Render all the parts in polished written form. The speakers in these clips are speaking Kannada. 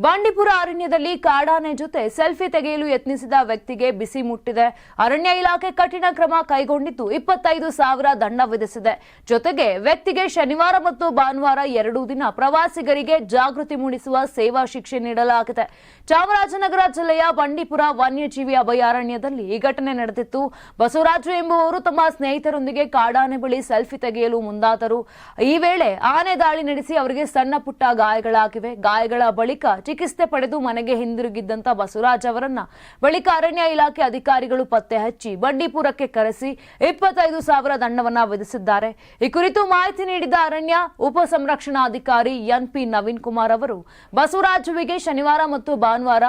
ಬಂಡೀಪುರ ಅರಣ್ಯದಲ್ಲಿ ಕಾಡಾನೆ ಜೊತೆ ಸೆಲ್ಫಿ ತೆಗೆಯಲು ಯತ್ನಿಸಿದ ವ್ಯಕ್ತಿಗೆ ಬಿಸಿ ಮುಟ್ಟಿದೆ. ಅರಣ್ಯ ಇಲಾಖೆ ಕಠಿಣ ಕ್ರಮ ಕೈಗೊಂಡಿದ್ದು 25,000 ದಂಡ ವಿಧಿಸಿದೆ. ಜೊತೆಗೆ ವ್ಯಕ್ತಿಗೆ ಶನಿವಾರ ಮತ್ತು ಭಾನುವಾರ 2 ದಿನ ಪ್ರವಾಸಿಗರಿಗೆ ಜಾಗೃತಿ ಮೂಡಿಸುವ ಸೇವಾ ಶಿಕ್ಷೆ ನೀಡಲಾಗಿದೆ. ಚಾಮರಾಜನಗರ ಜಿಲ್ಲೆಯ ಬಂಡೀಪುರ ವನ್ಯಜೀವಿ ಅಭಯಾರಣ್ಯದಲ್ಲಿ ಈ ಘಟನೆ ನಡೆದಿತ್ತು. ಬಸವರಾಜು ಎಂಬುವವರು ತಮ್ಮ ಸ್ನೇಹಿತರೊಂದಿಗೆ ಕಾಡಾನೆ ಬಳಿ ಸೆಲ್ಫಿ ತೆಗೆಯಲು ಮುಂದಾದರು. ಈ ವೇಳೆ ಆನೆ ದಾಳಿ ನಡೆಸಿ ಅವರಿಗೆ ಸಣ್ಣ ಪುಟ್ಟ ಗಾಯಗಳಾಗಿವೆ. ಗಾಯಗಳ ಬಳಿಕ ಚಿಕಿತ್ಸೆ ಪಡೆದು ಮನೆಗೆ ಹಿಂದಿರುಗಿದ್ದಂತ ಬಸವರಾಜ್ ಅವರನ್ನ ಬಳಿಕ ಅರಣ್ಯ ಇಲಾಖೆ ಅಧಿಕಾರಿಗಳು ಪತ್ತೆ ಹಚ್ಚಿ ಬಂಡೀಪುರಕ್ಕೆ ಕರೆಸಿ 25,000 ದಂಡವನ್ನ ವಿಧಿಸಿದ್ದಾರೆ. ಈ ಕುರಿತು ಮಾಹಿತಿ ನೀಡಿದ ಅರಣ್ಯ ಉಪ ಸಂರಕ್ಷಣಾಧಿಕಾರಿ NP ನವೀನ್ ಕುಮಾರ್ ಅವರು ಬಸವರಾಜುವಿಗೆ ಶನಿವಾರ ಮತ್ತು ಭಾನುವಾರ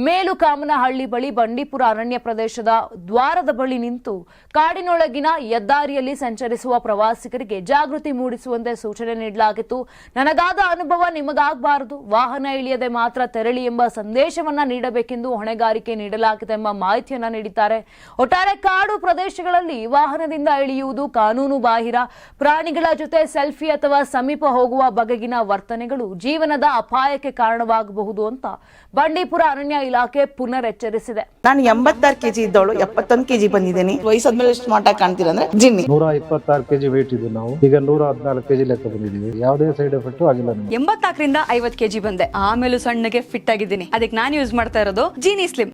ಮೇಲುಕಾಮನಹಳ್ಳಿ ಬಳಿ ಬಂಡೀಪುರ ಅರಣ್ಯ ಪ್ರದೇಶದ ದ್ವಾರದ ಬಳಿ ನಿಂತು ಕಾಡಿನೊಳಗಿನ ಹೆದ್ದಾರಿಯಲ್ಲಿ ಸಂಚರಿಸುವ ಪ್ರವಾಸಿಗರಿಗೆ ಜಾಗೃತಿ ಮೂಡಿಸುವಂತೆ ಸೂಚನೆ ನೀಡಲಾಗಿತ್ತು. ನನಗಾದ ಅನುಭವ ನಿಮಗಾಗಬಾರದು, ವಾಹನ ಇಳಿಯದೆ ಮಾತ್ರ ತೆರಳಿ ಎಂಬ ಸಂದೇಶವನ್ನ ನೀಡಬೇಕೆಂದು ಹೊಣೆಗಾರಿಕೆ ನೀಡಲಾಗಿದೆ ಎಂಬ ಮಾಹಿತಿಯನ್ನ ನೀಡಿದ್ದಾರೆ. ಒಟ್ಟಾರೆ ಕಾಡು ಪ್ರದೇಶಗಳಲ್ಲಿ ವಾಹನದಿಂದ ಇಳಿಯುವುದು ಕಾನೂನು ಬಾಹಿರ. ಪ್ರಾಣಿಗಳ ಜೊತೆ ಸೆಲ್ಫಿ ಅಥವಾ ಸಮೀಪ ಹೋಗುವ ಬಗೆಗಿನ ವರ್ತನೆಗಳು ಜೀವನದ ಅಪಾಯಕ್ಕೆ ಕಾರಣವಾಗಬಹುದು ಅಂತ ಬಂಡೀಪುರ ಅರಣ್ಯ ಇಲಾಖೆ ಪುನರ್ ಎಚ್ಚರಿಸಿದೆ. ನಾನು 86 ಕೆಜಿ ಇದ್ದವಳು 71 ಕೆಜಿ ಬಂದಿದ್ದೀನಿ. ವಯಸ್ಸಾದ್ಮೇಲೆ ಸ್ಮಾರ್ಟ್ ಆಗಿ ಕಾಣ್ತೀರಾ ಅಂದ್ರೆ ಜಿನ್ನಿ. 126 ಕೆಜಿ ವೇಟ್ ಇದೆ. ನಾವು ಈಗ 114 ಕೆಜಿ ಲೆಕ್ಕ ಬಂದಿದ್ದೀವಿ. ಯಾವುದೇ ಸೈಡ್ ಎಫೆಕ್ಟ್ ಆಗಿಲ್ಲ. 84 ರಿಂದ 50 ಕೆಜಿ ಬಂದೆ. ಆಮೇಲೆ ಸಣ್ಣಗೆ ಫಿಟ್ ಆಗಿದ್ದೀನಿ. ಅದಕ್ಕೆ ನಾನು ಯೂಸ್ ಮಾಡ್ತಾ ಇರೋದು ಜೀನಿ ಸ್ಲಿಮ್.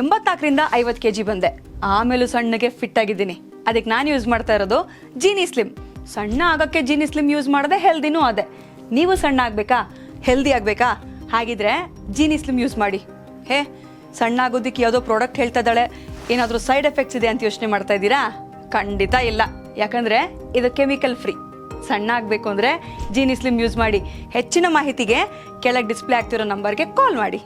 84 ರಿಂದ 50 ಕೆಜಿ ಬಂದೆ. ಆಮೇಲೆ ಸಣ್ಣಗೆ ಫಿಟ್ ಆಗಿದ್ದೀನಿ. ಅದಕ್ಕೆ ನಾನು ಯೂಸ್ ಮಾಡ್ತಾ ಇರೋದು ಜೀನಿ ಸ್ಲಿಮ್. ಸಣ್ಣ ಆಗಕ್ಕೆ ಜೀನಿ ಸ್ಲಿಮ್ ಯೂಸ್ ಮಾಡದೆ ಹೆಲ್ದಿನೂ ಅದೇ. ನೀವು ಸಣ್ಣ ಆಗ್ಬೇಕಾ, ಹೆಲ್ದಿ ಆಗ್ಬೇಕಾ? ಹಾಗಿದ್ರೆ ಜೀನಿ ಸ್ಲಿಮ್ ಯೂಸ್ ಮಾಡಿ. ಸಣ್ಣ ಆಗೋದಕ್ಕೆ ಯಾವುದೋ ಪ್ರಾಡಕ್ಟ್ ಹೇಳ್ತಾ ಇದ್ದಾಳೆ, ಏನಾದರೂ ಸೈಡ್ ಎಫೆಕ್ಟ್ಸ್ ಇದೆ ಅಂತ ಯೋಚನೆ ಮಾಡ್ತಾ ಇದ್ದೀರಾ? ಖಂಡಿತ ಇಲ್ಲ. ಯಾಕಂದ್ರೆ ಇದು ಕೆಮಿಕಲ್ ಫ್ರೀ. ಸಣ್ಣ ಆಗಬೇಕು ಅಂದರೆ ಜೀನಿ ಸ್ಲಿಮ್ ಯೂಸ್ ಮಾಡಿ. ಹೆಚ್ಚಿನ ಮಾಹಿತಿಗೆ ಕೆಳಗೆ ಡಿಸ್ಪ್ಲೇ ಆಗ್ತಿರೋ ನಂಬರ್ಗೆ ಕಾಲ್ ಮಾಡಿ.